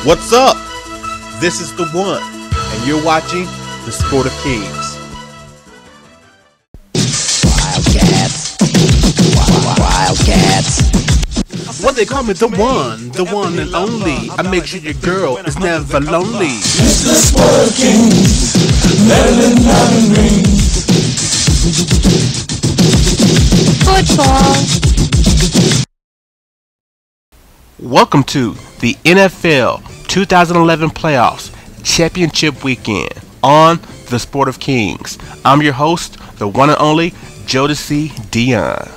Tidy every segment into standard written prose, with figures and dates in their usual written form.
What's up? This is The One, and you're watching The Sport of Kings. Wildcats. What they call me, the one and only. I make sure your girl is never lonely. It's the Sport of Kings. Maryland Diamond Ring. Football. Welcome to the NFL 2011 Playoffs Championship Weekend on The Sport of Kings. I'm your host, the one and only Jodecideion.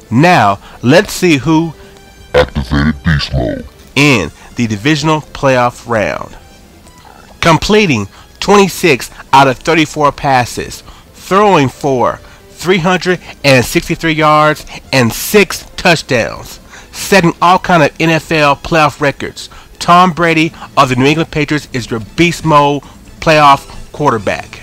Now, let's see who activated beast mode in the Divisional Playoff Round. Completing 26 out of 34 passes, throwing for 363 yards and 6 touchdowns, setting all kind of NFL playoff records. Tom Brady of the New England Patriots is your beast mode playoff quarterback.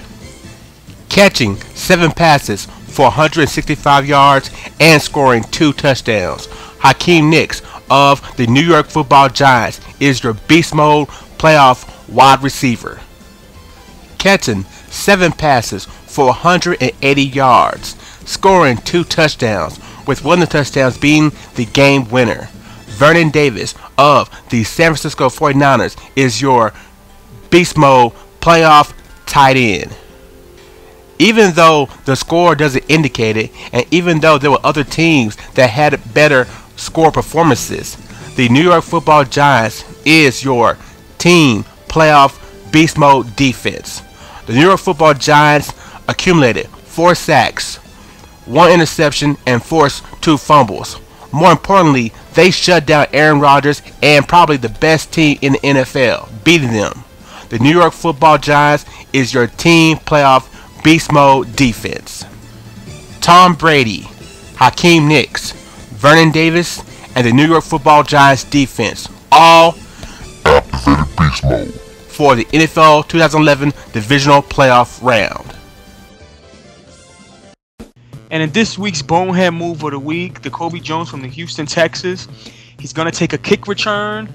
Catching 7 passes for 165 yards and scoring 2 touchdowns. Hakeem Nicks of the New York Football Giants is your beast mode playoff wide receiver. Catching 7 passes for 180 yards, scoring 2 touchdowns, with one of the touchdowns being the game winner. Vernon Davis of the San Francisco 49ers is your beast mode playoff tight end. Even though the score doesn't indicate it, and even though there were other teams that had better score performances, the New York Football Giants is your team playoff beast mode defense. The New York Football Giants accumulated 4 sacks, 1 interception, and forced 2 fumbles. More importantly, they shut down Aaron Rodgers and probably the best team in the NFL, beating them. The New York Football Giants is your team playoff beast mode defense. Tom Brady, Hakeem Nicks, Vernon Davis, and the New York Football Giants defense all activated beast mode for the NFL 2011 Divisional Playoff Round. And in this week's bonehead move of the week, the Kobe Jones from the Houston Texans, he's going to take a kick return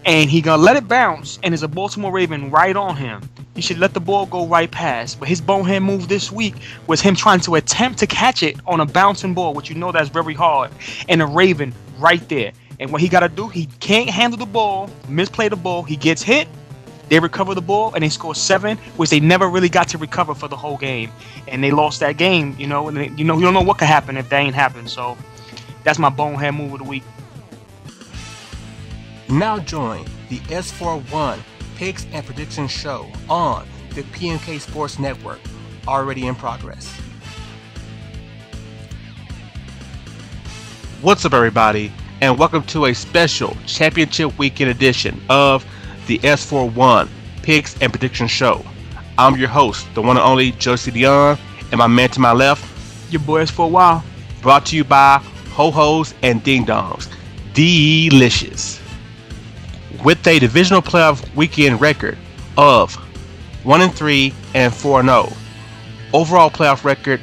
and he's going to let it bounce, and there's a Baltimore Raven right on him. He should let the ball go right past. But his bonehead move this week was him trying to attempt to catch it on a bouncing ball, which you know that's very hard, and a Raven right there. And what he got to do, he can't handle the ball, misplay the ball, he gets hit, they recover the ball, and they score 7, which they never really got to recover for the whole game. And they lost that game, you know, and you don't know what could happen if that ain't happened. So that's my bonehead move of the week. Now join the S41 Picks and Predictions Show on the PMK Sports Network, already in progress. What's up, everybody, and welcome to a special Championship Weekend edition of the S41 Picks and Predictions Show. I'm your host, the one and only Jodecideion, and my man to my left, Your boy is for a while. brought to you by Ho-Hos and Ding Dongs. Delicious. With a divisional playoff weekend record of 1-3 and 4-0. Overall playoff record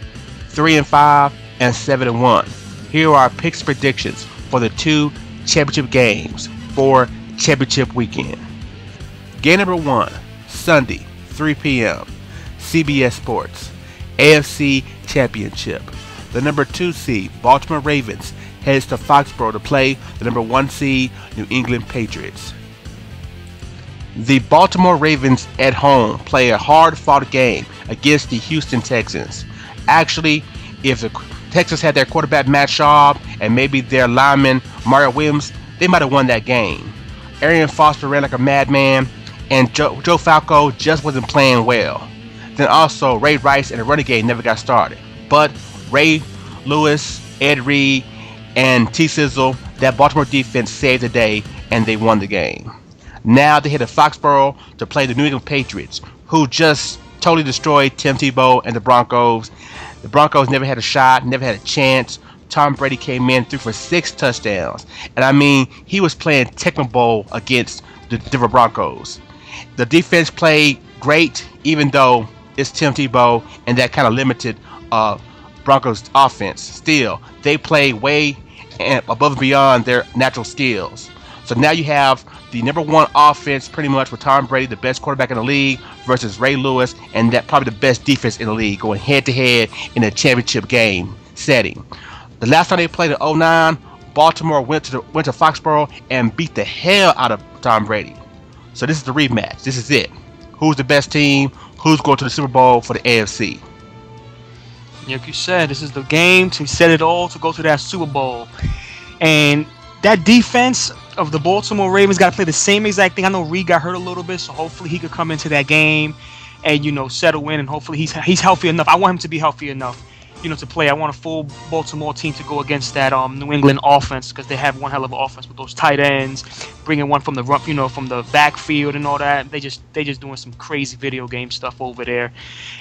3-5 and 7-1. Here are our picks and predictions for the 2 championship games for championship weekend. Game number 1, Sunday, 3 p.m. CBS Sports, AFC Championship. The number 2 seed, Baltimore Ravens, heads to Foxborough to play the number 1 seed, New England Patriots. The Baltimore Ravens at home play a hard-fought game against the Houston Texans. Actually, if the Texans had their quarterback Matt Schaub and maybe their lineman Mario Williams, they might have won that game. Arian Foster ran like a madman, and Joe Falco just wasn't playing well. Then also, Ray Rice and the running game never got started. But Ray Lewis, Ed Reed, and T-Sizzle, that Baltimore defense saved the day, and they won the game. Now they head to Foxborough to play the New England Patriots, who just totally destroyed Tim Tebow and the Broncos. The Broncos never had a shot, never had a chance. Tom Brady came in, threw for 6 touchdowns. And I mean, he was playing Tecmo Bowl against the Denver Broncos. The defense played great, even though it's Tim Tebow and that kind of limited Broncos offense. Still, they played way above and beyond their natural skills. So now you have the #1 offense pretty much with Tom Brady, the best quarterback in the league, versus Ray Lewis and that probably the best defense in the league, going head to head in a championship game setting. The last time they played in 2009, Baltimore went to Foxborough and beat the hell out of Tom Brady. So this is the rematch. This is it. Who's the best team? Who's going to the Super Bowl for the AFC? Like you said, this is the game to set it all to go to that Super Bowl. And that defense of the Baltimore Ravens got to play the same exact thing. I know Reed got hurt a little bit, so hopefully he could come into that game and, you know, settle in, and hopefully he's healthy enough. I want him to be healthy enough, you know, to play. I want a full Baltimore team to go against that New England offense, because they have one hell of an offense with those tight ends, bringing one from the run, you know, from the backfield and all that. They just doing some crazy video game stuff over there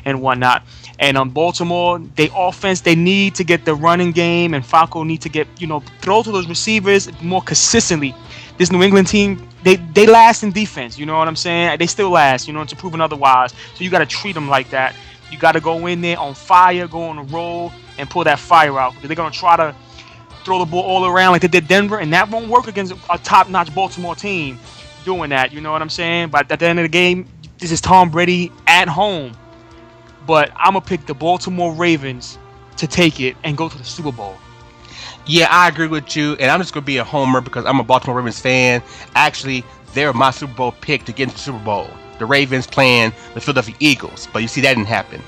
and whatnot. And Baltimore, they offense, they need to get the running game, and Falco need to get, you know, throw to those receivers more consistently. This New England team, they last in defense, you know what I'm saying? They still last, you know, to proven otherwise. So you got to treat them like that. You got to go in there on fire, go on a roll, and pull that fire out, because they're going to try to throw the ball all around like they did Denver, and that won't work against a top-notch Baltimore team doing that, you know what I'm saying? But at the end of the game, this is Tom Brady at home. But I'm going to pick the Baltimore Ravens to take it and go to the Super Bowl. Yeah, I agree with you, and I'm just going to be a homer because I'm a Baltimore Ravens fan. Actually, they're my Super Bowl pick to get into the Super Bowl. The Ravens playing the Philadelphia Eagles, but you see that didn't happen.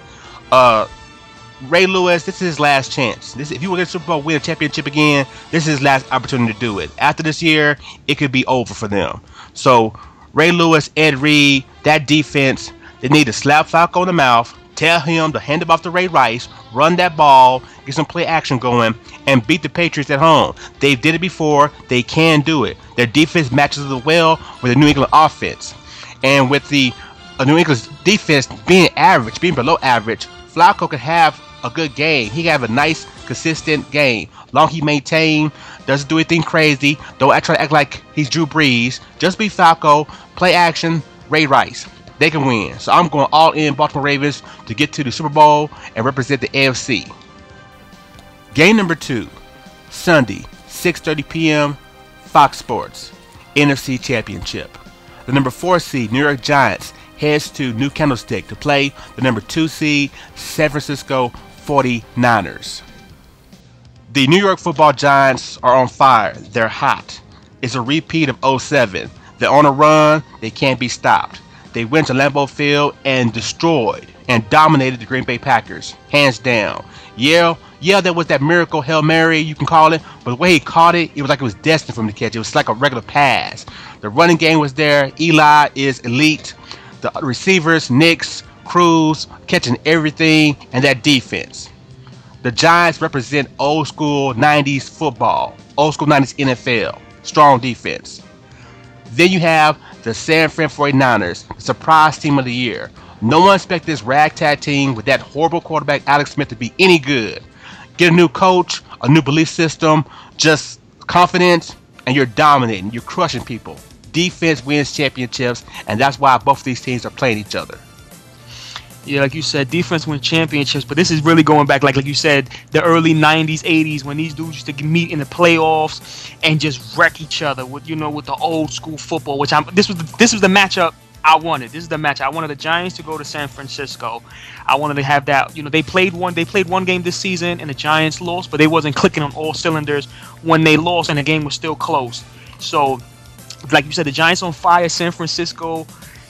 Ray Lewis, this is his last chance. If you want to get a Super Bowl, win a championship again, this is his last opportunity to do it. After this year, it could be over for them. So Ray Lewis, Ed Reed, that defense, they need to slap Falco in the mouth, tell him to hand it off to Ray Rice, run that ball, get some play action going, and beat the Patriots at home. They did it before. They can do it. Their defense matches well with the New England offense. And with the New England's defense being average, being below average, Flacco could have a good game. He can have a nice, consistent game. Long he maintain, doesn't do anything crazy. Don't try to act like he's Drew Brees. Just be Falco, play action, Ray Rice. They can win. So I'm going all in Baltimore Ravens to get to the Super Bowl and represent the AFC. Game number 2, Sunday, 6:30 p.m., Fox Sports, NFC Championship. The number 4 seed, New York Giants, heads to New Candlestick to play the number 2 seed, San Francisco 49ers. The New York Football Giants are on fire. They're hot. It's a repeat of 2007. They're on a run. They can't be stopped. They went to Lambeau Field and destroyed and dominated the Green Bay Packers, hands down. Yeah, there was that miracle Hail Mary, you can call it, but the way he caught it, it was like it was destined for him to catch. It was like a regular pass. The running game was there. Eli is elite. The receivers, Nix, Cruz, catching everything, and that defense. The Giants represent old school 90s football, old school 90s NFL, strong defense. Then you have the San Fran 49ers, the surprise team of the year. No one expected this ragtag team with that horrible quarterback Alex Smith to be any good. Get a new coach, a new belief system, just confidence, and you're dominating. You're crushing people. Defense wins championships, and that's why both of these teams are playing each other. Yeah, like you said, defense wins championships, but this is really going back, like you said, the early 90s, 80s, when these dudes used to meet in the playoffs and just wreck each other with, you know, with the old school football. Which this was the matchup I wanted. This is the match I wanted. The Giants to go to San Francisco. I wanted to have that. You know, they played one game this season, and the Giants lost, but they wasn't clicking on all cylinders when they lost, and the game was still close. So, like you said, the Giants on fire. San Francisco,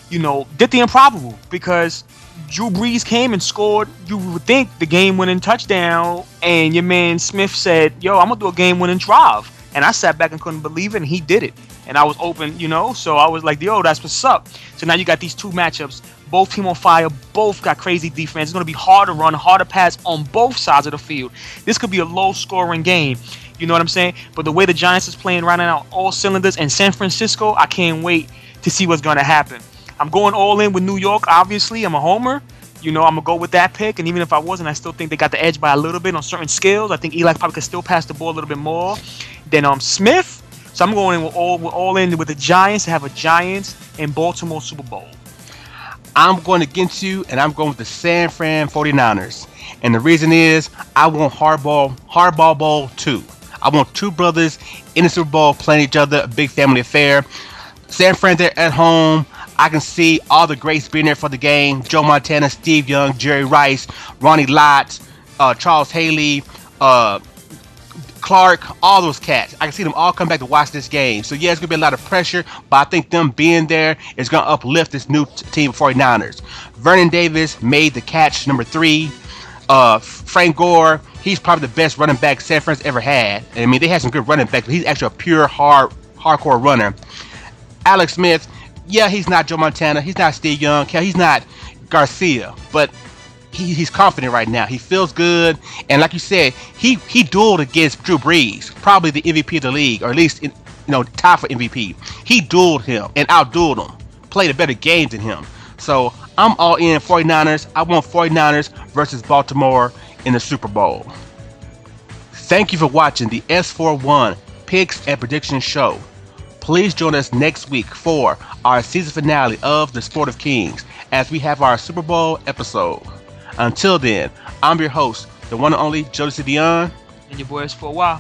you know, did the improbable, because Drew Brees came and scored, you would think, the game-winning touchdown, and your man Smith said, yo, I'm going to do a game-winning drive. And I sat back and couldn't believe it, and he did it. And I was open, you know, so I was like, yo, that's what's up. So now you got these two matchups, both team on fire, both got crazy defense. It's going to be hard to run, hard to pass on both sides of the field. This could be a low-scoring game. You know what I'm saying? But the way the Giants is playing right now, all cylinders, and San Francisco, I can't wait to see what's going to happen. I'm going all in with New York, obviously. I'm a homer. You know, I'm going to go with that pick. And even if I wasn't, I still think they got the edge by a little bit on certain skills. I think Eli probably could still pass the ball a little bit more than Smith. So I'm going in with all in with the Giants to have a Giants in Baltimore Super Bowl. I'm going against you, and I'm going with the San Fran 49ers. And the reason is I want Hardball Bowl 2. I I want two brothers in the Super Bowl playing each other, a big family affair. San Fran there at home. I can see all the greats being there for the game. Joe Montana, Steve Young, Jerry Rice, Ronnie Lott, Charles Haley, Clark, all those cats. I can see them all come back to watch this game. So yeah, it's going to be a lot of pressure, but I think them being there is going to uplift this new team of 49ers. Vernon Davis made the catch number 3. Frank Gore, he's probably the best running back San Fran's ever had. And I mean, they had some good running backs, but he's actually a pure hardcore runner. Alex Smith, yeah, he's not Joe Montana, he's not Steve Young, he's not Garcia, but he's confident right now. He feels good, and like you said, he dueled against Drew Brees, probably the MVP of the league, or at least tied for MVP. He dueled him and outdueled him, played a better game than him. So I'm all in 49ers. I want 49ers versus Baltimore in the Super Bowl. Thank you for watching the S41 Picks and Predictions Show. Please join us next week for our season finale of The Sport of Kings as we have our Super Bowl episode. Until then, I'm your host, the one and only Jodecideion. And your boy S41.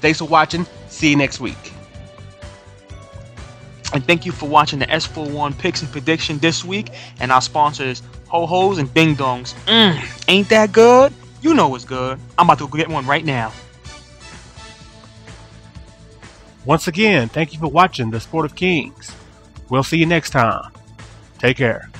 Thanks for watching. See you next week. And thank you for watching the S41 Picks and Prediction this week. And our sponsors, Ho-Hos and Ding Dongs. Ain't that good? You know it's good. I'm about to go get one right now. Once again, thank you for watching The Sport of Kings. We'll see you next time. Take care.